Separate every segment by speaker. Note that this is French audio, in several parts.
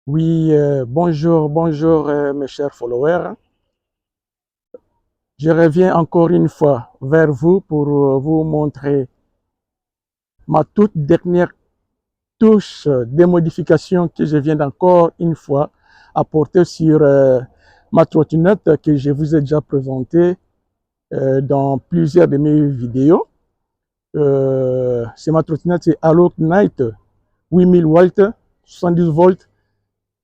Speaker 1: Oui, bonjour mes chers followers. Je reviens encore une fois vers vous pour vous montrer ma toute dernière touche de modification que je viens d'encore une fois apporter sur ma trottinette que je vous ai déjà présentée dans plusieurs de mes vidéos. C'est ma trottinette, c'est Alok Knight 8000 watts, 70 volts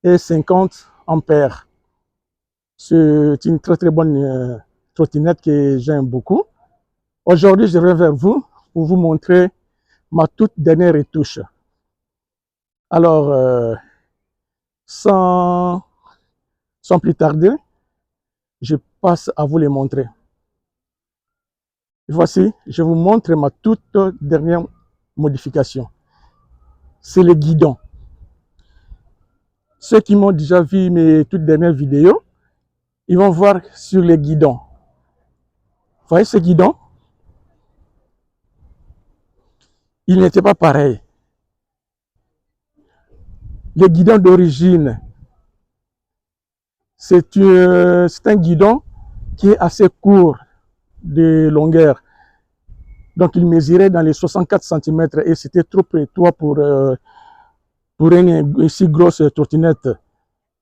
Speaker 1: et 50 ampères. C'est une très bonne trottinette que j'aime beaucoup. Aujourd'hui, je reviens vers vous pour vous montrer ma toute dernière retouche. Alors, sans, sans plus tarder, je passe à vous les montrer. Voici, je vous montre ma toute dernière modification. C'est le guidon. Ceux qui m'ont déjà vu mes toutes dernières vidéos, ils vont voir sur les guidons. Vous voyez ce guidon? Il n'était pas pareil. Le guidon d'origine, c'est un guidon qui est assez court de longueur. Donc il mesurait dans les 64 cm et c'était trop étroit pour une si grosse trottinette.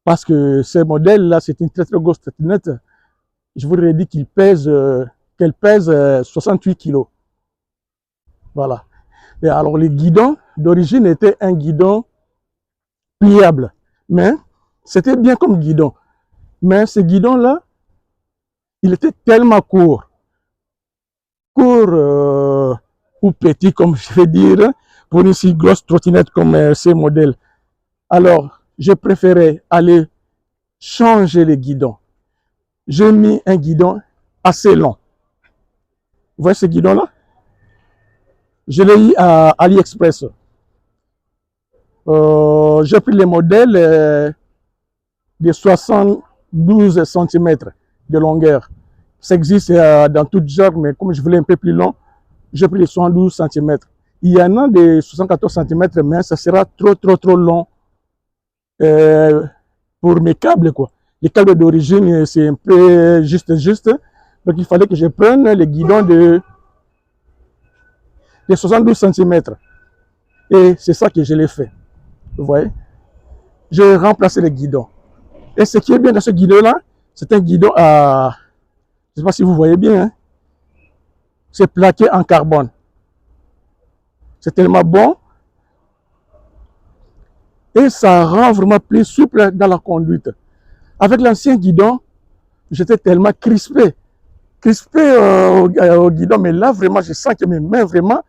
Speaker 1: Parce que ce modèle-là, c'est une très grosse trottinette. Je vous aurais dit qu'elle pèse 68 kg. Voilà. Et alors le guidon d'origine était un guidon pliable. Mais c'était bien comme guidon. Mais ce guidon-là, il était tellement court ou petit, comme je vais dire, pour une si grosse trottinette comme ces modèles. Alors, je préférais aller changer les guidons. J'ai mis un guidon assez long. Vous voyez ce guidon-là? Je l'ai eu à AliExpress. J'ai pris les modèles de 72 cm de longueur. Ça existe dans tout genre, mais comme je voulais un peu plus long, j'ai pris les 72 cm. Il y en a de 74 cm, mais ça sera trop long pour mes câbles, quoi. Les câbles d'origine, c'est un peu juste. Donc, il fallait que je prenne les guidons de 72 cm. Et c'est ça que je l'ai fait. Vous voyez? J'ai remplacé les guidons. Et ce qui est bien dans ce guidon-là, c'est un guidon à... Je ne sais pas si vous voyez bien, hein? C'est plaqué en carbone. C'est tellement bon. Et ça rend vraiment plus souple dans la conduite. Avec l'ancien guidon, j'étais tellement crispé au guidon, mais là vraiment, je sens que mes mains vraiment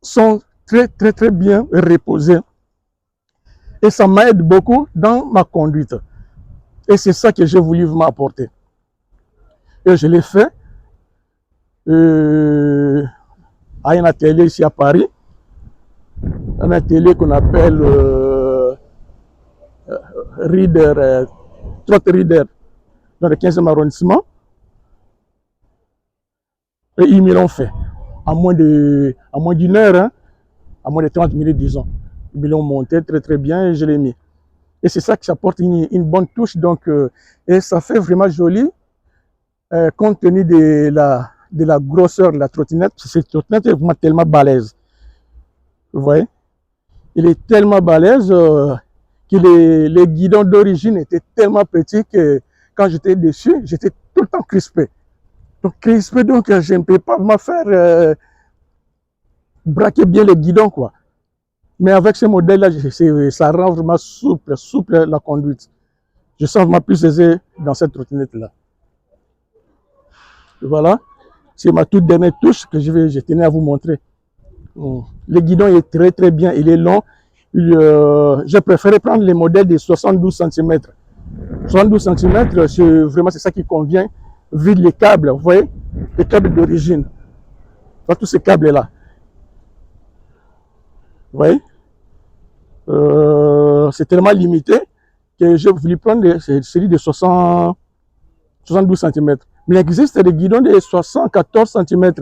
Speaker 1: sont très bien reposées. Et ça m'aide beaucoup dans ma conduite. Et c'est ça que j'ai voulu m'apporter. Et je l'ai fait à un atelier ici à Paris, un atelier qu'on appelle Trot Reader, dans le 15e arrondissement. Et ils me l'ont fait à moins d'une heure, hein, à moins de 30 minutes, disons. Ils me l'ont monté très bien et je l'ai mis. Et c'est ça qui apporte une bonne touche. Donc, et ça fait vraiment joli, compte tenu de la grosseur de la trottinette. Cette trottinette est vraiment tellement balèze. Vous voyez? Il est tellement balèze que les guidons d'origine étaient tellement petits que quand j'étais dessus, j'étais tout le temps crispé. Donc, je ne peux pas me faire braquer bien les guidons, quoi. Mais avec ce modèle-là, ça rend vraiment souple la conduite. Je sens vraiment plus aisé dans cette trottinette-là. Voilà, c'est ma toute dernière touche que je tenais à vous montrer. Le guidon est très bien, il est long. J'ai préféré prendre les modèles de 72 cm. 72 cm, c'est ça qui convient, vu les câbles, vous voyez, les câbles d'origine. Tous ces câbles-là. Vous voyez, c'est tellement limité que j'ai voulu prendre celui de 72 cm. Mais il existe des guidons de 74 cm.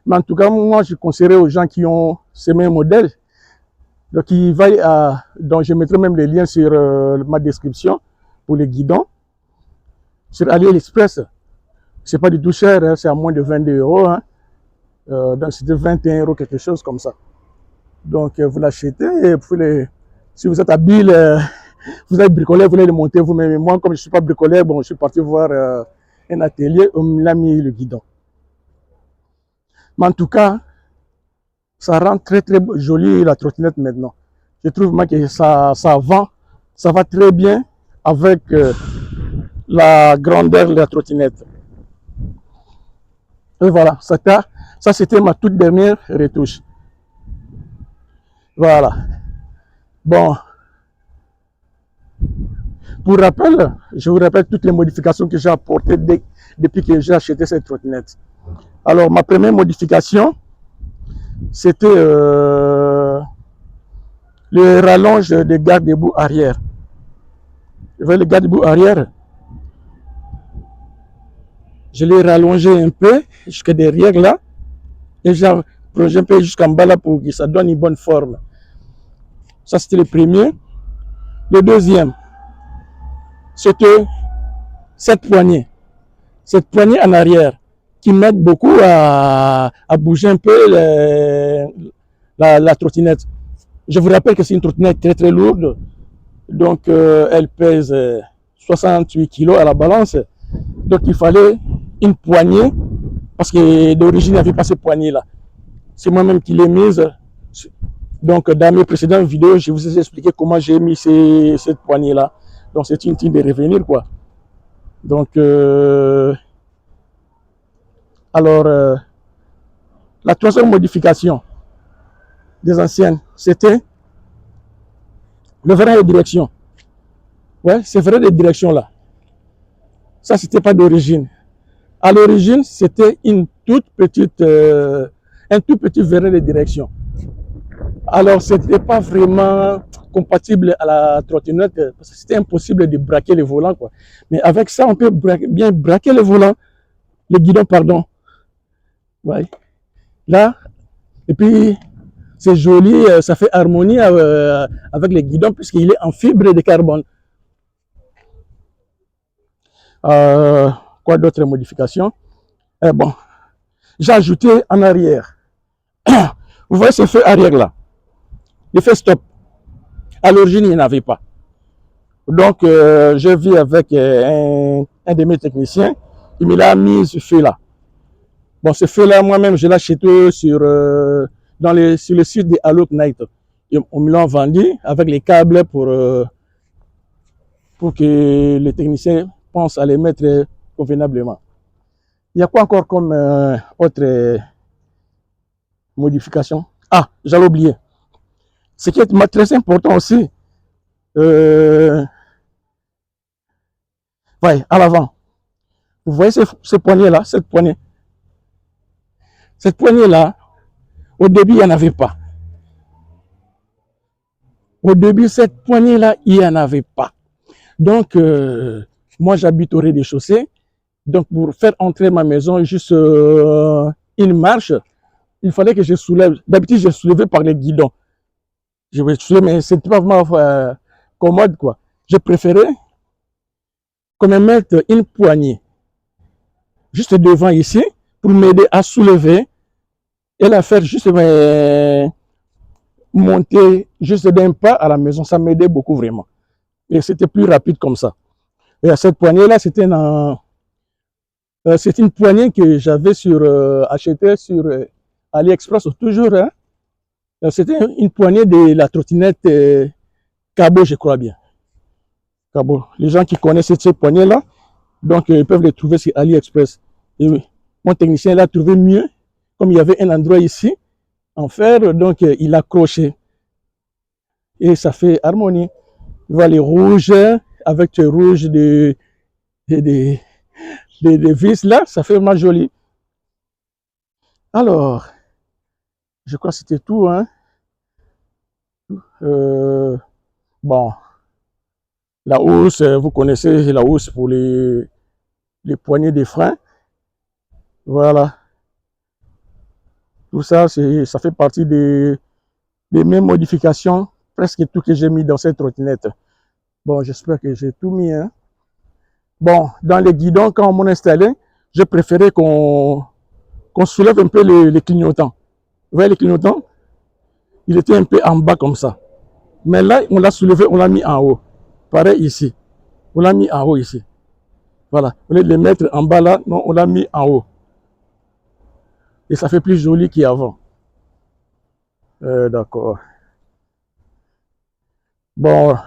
Speaker 1: Mais en tout cas, moi, je conseillerais aux gens qui ont ces mêmes modèles Donc, donc je mettrai même les liens sur ma description pour les guidons. Sur AliExpress, c'est pas du tout cher, hein, c'est à moins de 22 €. Hein. Donc, c'était 21 €, quelque chose comme ça. Donc, vous l'achetez et vous si vous êtes habile, vous êtes bricoleur, vous voulez le monter vous-même. Moi, comme je ne suis pas bricoleur, bon, je suis parti voir un atelier, on m'a mis le guidon. Mais en tout cas, ça rend très très joli la trottinette maintenant. Je trouve moi que ça va très bien avec la grandeur de la trottinette. Et voilà, ça c'était ma toute dernière retouche. Voilà. Bon, pour rappel, je vous rappelle toutes les modifications que j'ai apportées depuis que j'ai acheté cette trottinette. Alors, ma première modification, c'était le rallonge des garde-boue arrière. Vous voyez le garde-boue arrière, je l'ai rallongé un peu jusqu'à derrière là, et j'ai prolongé un peu jusqu'en bas là pour que ça donne une bonne forme. Ça, c'était le premier. Le deuxième, c'était cette poignée en arrière qui m'aide beaucoup à bouger un peu la trottinette. Je vous rappelle que c'est une trottinette très très lourde, donc elle pèse 68 kg à la balance, donc il fallait une poignée, parce que d'origine il n'y avait pas cette poignée là. C'est moi-même qui l'ai mise. Donc dans mes précédentes vidéos, je vous ai expliqué comment j'ai mis cette poignée là. Donc c'est une de revenir quoi. Donc alors la troisième modification des anciennes, c'était le frein de direction. Ouais, c'est frein de direction là. Ça, c'était pas d'origine. À l'origine, c'était un tout petit frein de direction. Alors, c'était pas vraiment compatible à la trottinette parce que c'était impossible de braquer le volant, quoi. Mais avec ça, on peut bien braquer le volant, le guidon, pardon. Ouais. Là, et puis, c'est joli, ça fait harmonie avec le guidon puisqu'il est en fibre de carbone. Quoi d'autres modifications? Bon, j'ai ajouté en arrière. Vous voyez ce feu arrière là? Le feu stop. À l'origine, il n'y en avait pas. Donc, je vis avec un de mes techniciens. Il me l'a mis ce feu là. Bon, ce feu là, moi-même, je l'ai acheté sur le site de Alok Night. On me l'a vendu avec les câbles pour que les techniciens pensent à les mettre convenablement. Il y a quoi encore comme autre modification? Ah, j'allais oublier. Ce qui est très important aussi, ouais, à l'avant. Vous voyez ce poignet-là, cette poignée? Cette poignée-là, au début, il n'y en avait pas. Au début, cette poignée-là, il n'y en avait pas. Donc, moi, j'habite au rez-de-chaussée. Donc, pour faire entrer ma maison, juste une marche, il fallait que je soulève. D'habitude, je soulevais par les guidons. Je vais soulever, mais ce n'était pas vraiment commode, quoi. Je préférais qu'on me mette une poignée juste devant ici pour m'aider à soulever et la faire juste monter juste d'un pas à la maison. Ça m'aidait beaucoup vraiment. Et c'était plus rapide comme ça. Et à cette poignée-là, c'était une poignée que j'avais achetée sur AliExpress toujours. Hein. C'était une poignée de la trottinette Cabot, je crois bien. Cabot. Les gens qui connaissent cette poignée-là, donc ils peuvent les trouver sur AliExpress. Et oui, mon technicien l'a trouvé mieux, comme il y avait un endroit ici en fer, donc il a accroché. Et ça fait harmonie. Tu vois les rouges avec le rouge de vis là, ça fait vraiment joli. Alors, je crois que c'était tout. Hein. Bon, la housse, vous connaissez la housse pour les poignées de frein. Voilà. Tout ça, ça fait partie les mêmes modifications, presque tout que j'ai mis dans cette trottinette. Bon, j'espère que j'ai tout mis. Hein. Bon, dans les guidons, quand on m'en installé, je préférais qu'on soulève un peu les clignotants. Vous voyez les clignotants? Il était un peu en bas comme ça. Mais là, on l'a soulevé, on l'a mis en haut. Pareil ici. On l'a mis en haut ici. Voilà. Au lieu de les mettre en bas là, non, on l'a mis en haut. Et ça fait plus joli qu'avant. D'accord. Bon,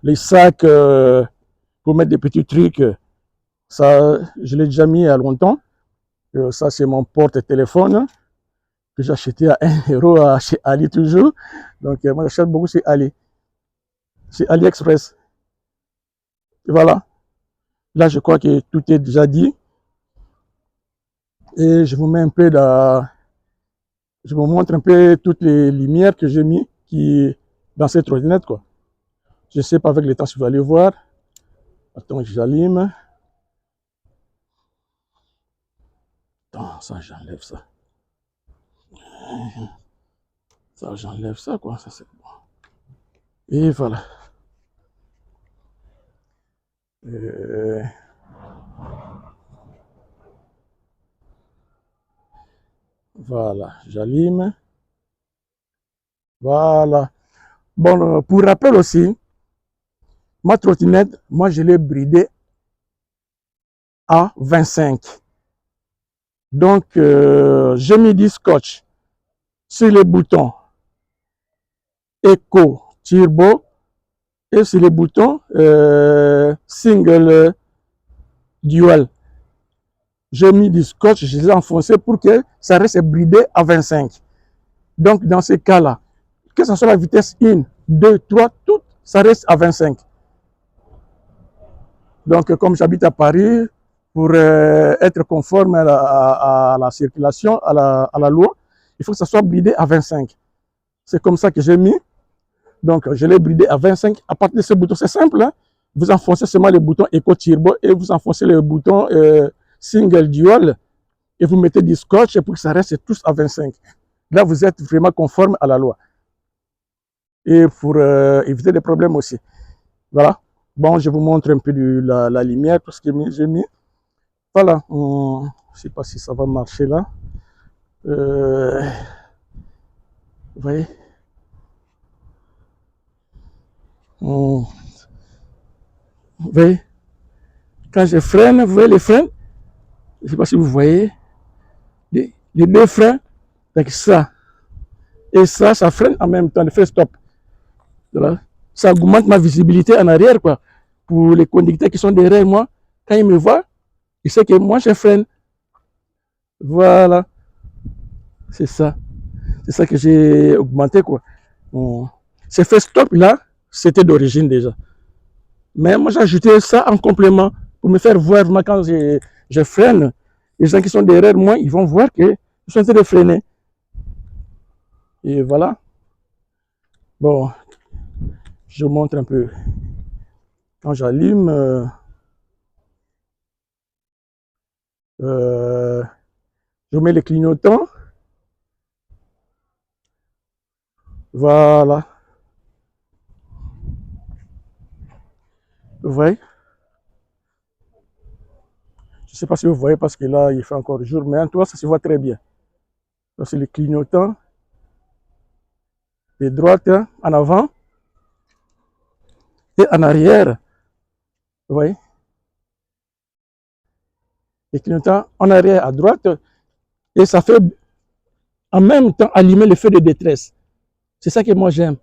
Speaker 1: les sacs pour mettre des petits trucs, ça, je l'ai déjà mis il y a longtemps. Ça, c'est mon porte-téléphone que j'ai acheté à 1 euro chez Ali toujours. Donc, moi, j'achète beaucoup chez Ali. Chez AliExpress. Et voilà. Là, je crois que tout est déjà dit. Et je vous mets un peu je vous montre un peu toutes les lumières que j'ai mis dans cette trottinette, quoi. Je ne sais pas avec le temps si vous allez voir. Attends, j'allume. Attends, ça, j'enlève ça. Ça, j'enlève ça, quoi. Ça, c'est bon. Et voilà. Voilà, j'allume. Voilà. Bon, pour rappel aussi, ma trottinette, moi, je l'ai bridée à 25. Donc, j'ai mis du scotch sur les boutons Eco Turbo et sur les boutons Single Dual. J'ai mis du scotch, je les ai enfoncés pour que ça reste bridé à 25. Donc, dans ces cas-là, que ce soit la vitesse 1, 2, 3, tout, ça reste à 25. Donc, comme j'habite à Paris, pour être conforme à la circulation, à la loi, il faut que ça soit bridé à 25. C'est comme ça que j'ai mis. Donc, je l'ai bridé à 25. À partir de ce bouton, c'est simple. Hein? Vous enfoncez seulement le bouton Eco Turbo et vous enfoncez le bouton Single Dual et vous mettez du scotch pour que ça reste tous à 25. Là, vous êtes vraiment conforme à la loi. Et pour éviter des problèmes aussi. Voilà. Bon, je vous montre un peu la lumière, tout ce que j'ai mis. Voilà. Je ne sais pas si ça va marcher là. Vous voyez? Vous voyez? Quand je freine, vous voyez les freins? Je ne sais pas si vous voyez. Les deux freins, avec ça et ça freine en même temps, le frein stop. Voilà. Ça augmente ma visibilité en arrière, quoi. Pour les conducteurs qui sont derrière moi, quand ils me voient, ils savent que moi je freine. Voilà. C'est ça. C'est ça que j'ai augmenté, quoi. Ce frein stop là, c'était d'origine déjà. Mais moi j'ai ajouté ça en complément pour me faire voir moi, quand je freine. Les gens qui sont derrière moi, ils vont voir que je suis en train de freiner. Et voilà. Bon, je vous montre un peu. Quand j'allume, je mets les clignotants. Voilà. Vous voyez? Je ne sais pas si vous voyez parce que là, il fait encore jour, mais en tout cas, ça se voit très bien. C'est les clignotants. De droite en avant et en arrière. Vous voyez? Les clignotants en arrière à droite. Et ça fait en même temps allumer le feu de détresse. C'est ça que moi j'aime.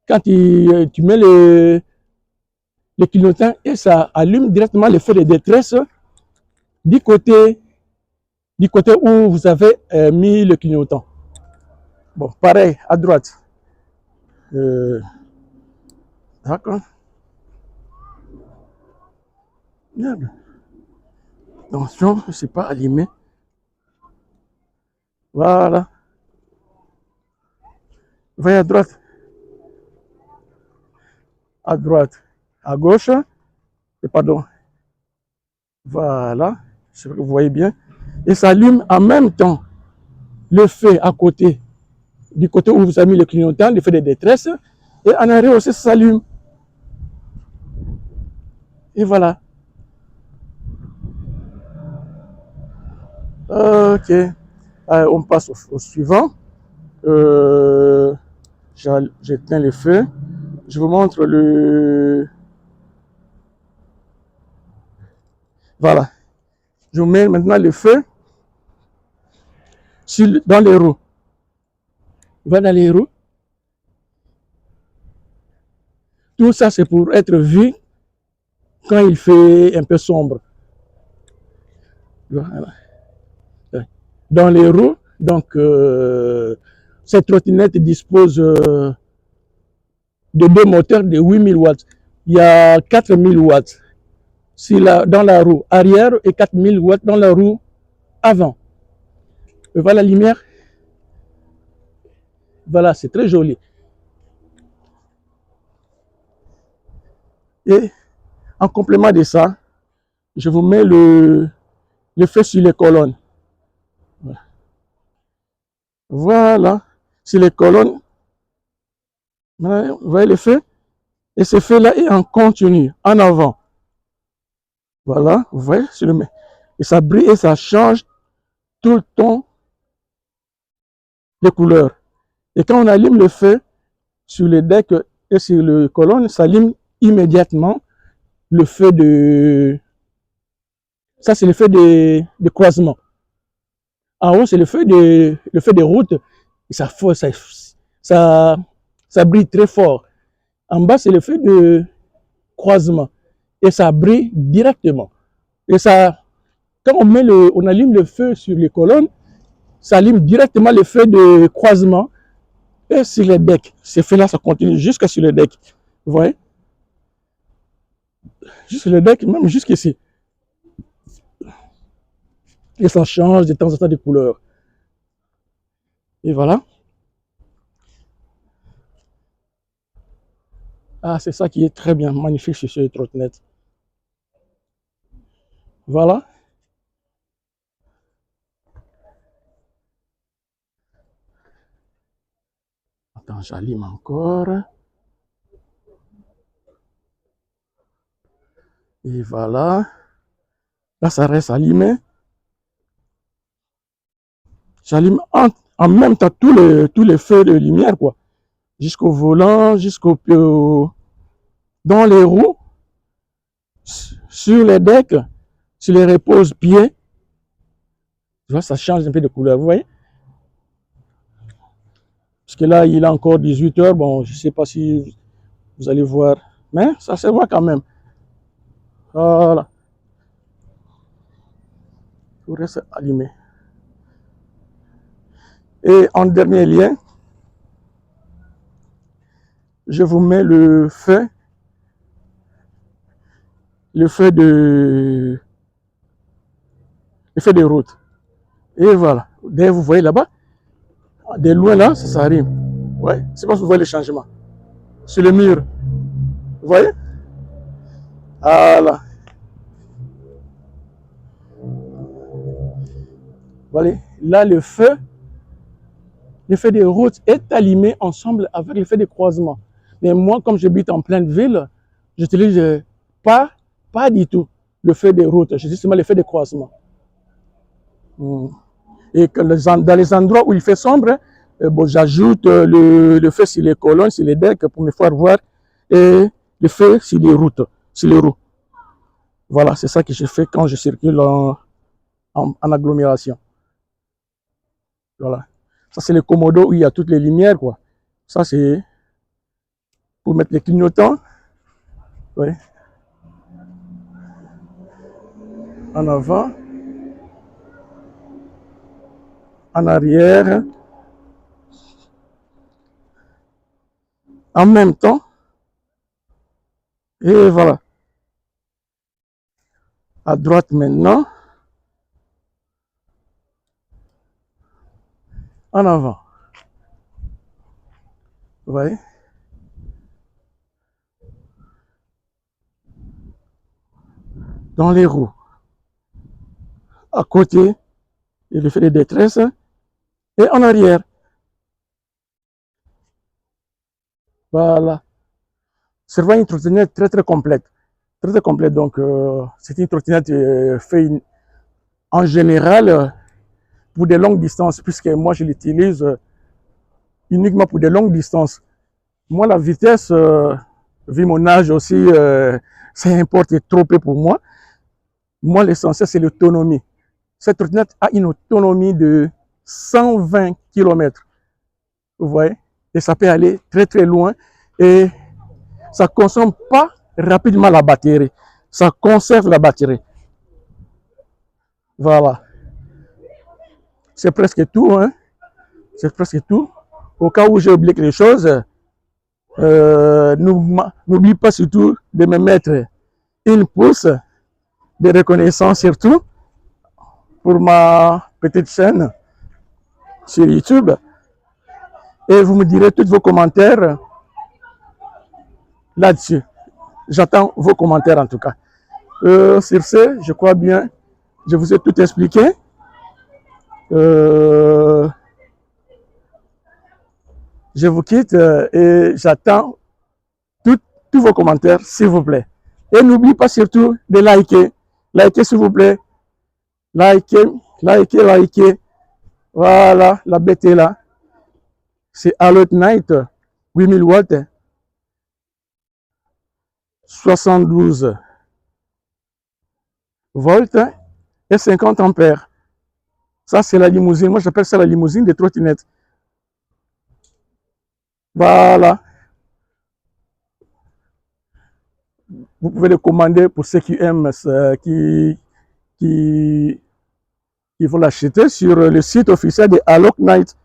Speaker 1: Quand tu mets les clignotants et ça allume directement le feu de détresse du côté où vous avez mis le clignotant. Bon, pareil, à droite. D'accord. Merde. Attention, je ne sais pas allumé. Voilà. Vous voyez à droite. À droite. À gauche. Et pardon. Voilà. Je sais que vous voyez bien. Et ça allume en même temps le feu à côté du côté où vous avez mis le clignotant, le feu de détresse, et en arrière aussi, ça s'allume. Et voilà. Ok. On passe au suivant. J'éteins le feu. Je vous montre le... Voilà. Je vous mets maintenant le feu dans les roues. Va dans les roues. Tout ça, c'est pour être vu quand il fait un peu sombre. Voilà. Dans les roues, donc, cette trottinette dispose de 2 moteurs de 8000 watts. Il y a 4000 watts dans la roue arrière et 4000 watts dans la roue avant. Et voilà la lumière. Voilà, c'est très joli. Et en complément de ça, je vous mets le feu sur les colonnes. Voilà, sur les colonnes. Vous voyez le feu? Et ce feu-là est en continu, en avant. Voilà, vous voyez, et ça brille et ça change tout le temps les couleurs. Et quand on allume le feu sur le deck et sur les colonnes, ça allume immédiatement le feu de... Ça, c'est le feu de croisement. En haut, c'est le feu de route. Et ça brille très fort. En bas, c'est le feu de croisement. Et ça brille directement. Et ça, quand on allume le feu sur les colonnes, ça allume directement le feu de croisement et sur les decks. Ce feu-là, ça continue jusqu'à sur le deck. Vous voyez? Jusqu'à le deck, même jusqu'ici. Et ça change de temps en temps de couleur. Et voilà. Ah, c'est ça qui est très bien, magnifique sur ce trottinette. Voilà. Attends, j'allume encore. Et voilà. Là, ça reste allumé. J'allume en même temps tous les feux de lumière, quoi. Jusqu'au volant, dans les roues, sur les decks, sur les repose-pieds. Ça change un peu de couleur, vous voyez? Parce que là, il est encore 18 heures. Bon, je ne sais pas si vous allez voir. Mais ça se voit quand même. Voilà. Tout reste allumé. Et en dernier lien, je vous mets le feu de route. Et voilà. D'ailleurs, vous voyez là-bas, de loin là, ça s'arrive. Ouais, c'est parce que vous voyez le changement. Sur le mur. Vous voyez? Voilà. Voilà. Là, le feu de route est allumé ensemble avec le feu de croisement. Mais moi, comme j'habite en pleine ville, j'utilise pas du tout le feu de route. J'utilise seulement le feu de croisement. Et que dans les endroits où il fait sombre, bon, j'ajoute le feu sur les colonnes, sur les decks pour me faire voir, et le feu sur les routes, sur les roues. Voilà, c'est ça que je fais quand je circule en agglomération. Voilà. Ça, c'est le commodo où il y a toutes les lumières, quoi. Ça, c'est pour mettre les clignotants. Ouais. En avant. En arrière. En même temps. Et voilà. À droite maintenant. En avant. Vous voyez? Dans les roues. À côté, il fait des détresses. Et en arrière. Voilà. C'est vraiment une trottinette très très complète. Très très complète. Donc, c'est une trottinette faite en général pour des longues distances, puisque moi je l'utilise uniquement pour des longues distances. Moi, la vitesse, vu mon âge aussi, ça importe trop peu pour moi. Moi, l'essentiel, c'est l'autonomie. Cette trottinette a une autonomie de 120 km. Vous voyez? Et ça peut aller très très loin. Et ça ne consomme pas rapidement la batterie. Ça conserve la batterie. Voilà. C'est presque tout, hein. C'est presque tout. Au cas où j'ai oublié quelque chose, n'oublie pas surtout de me mettre une pouce de reconnaissance surtout pour ma petite chaîne sur YouTube. Et vous me direz tous vos commentaires là-dessus. J'attends vos commentaires en tout cas. Sur ce, je crois bien, je vous ai tout expliqué. Je vous quitte et j'attends tous vos commentaires, s'il vous plaît. Et n'oubliez pas surtout de liker. Likez, s'il vous plaît. Likez, likez, likez. Voilà, la bête est là. C'est Alert Night, 8000 watts, 72 volts et 50 ampères. Ça, c'est la limousine. Moi, j'appelle ça la limousine des trottinettes. Voilà. Vous pouvez le commander pour ceux qui aiment, qui vont l'acheter sur le site officiel de Alok Night.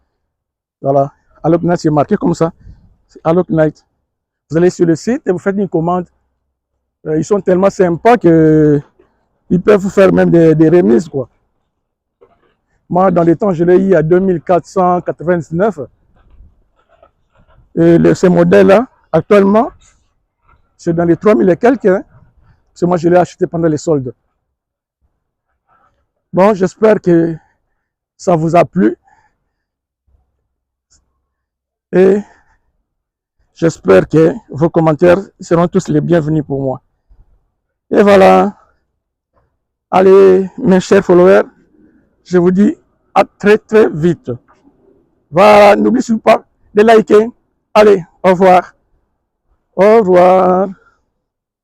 Speaker 1: Voilà. Alok Night, c'est marqué comme ça. C'est Alok Night. Vous allez sur le site et vous faites une commande. Ils sont tellement sympas qu'ils peuvent vous faire même des remises, quoi. Moi, dans les temps, je l'ai eu à 2499. Et ce modèle-là, actuellement, c'est dans les 3000 et quelques. Hein. C'est moi, je l'ai acheté pendant les soldes. Bon, j'espère que ça vous a plu. Et j'espère que vos commentaires seront tous les bienvenus pour moi. Et voilà. Allez, mes chers followers, je vous dis à très très vite. Voilà, n'oubliez pas de liker. Allez, au revoir. Au revoir.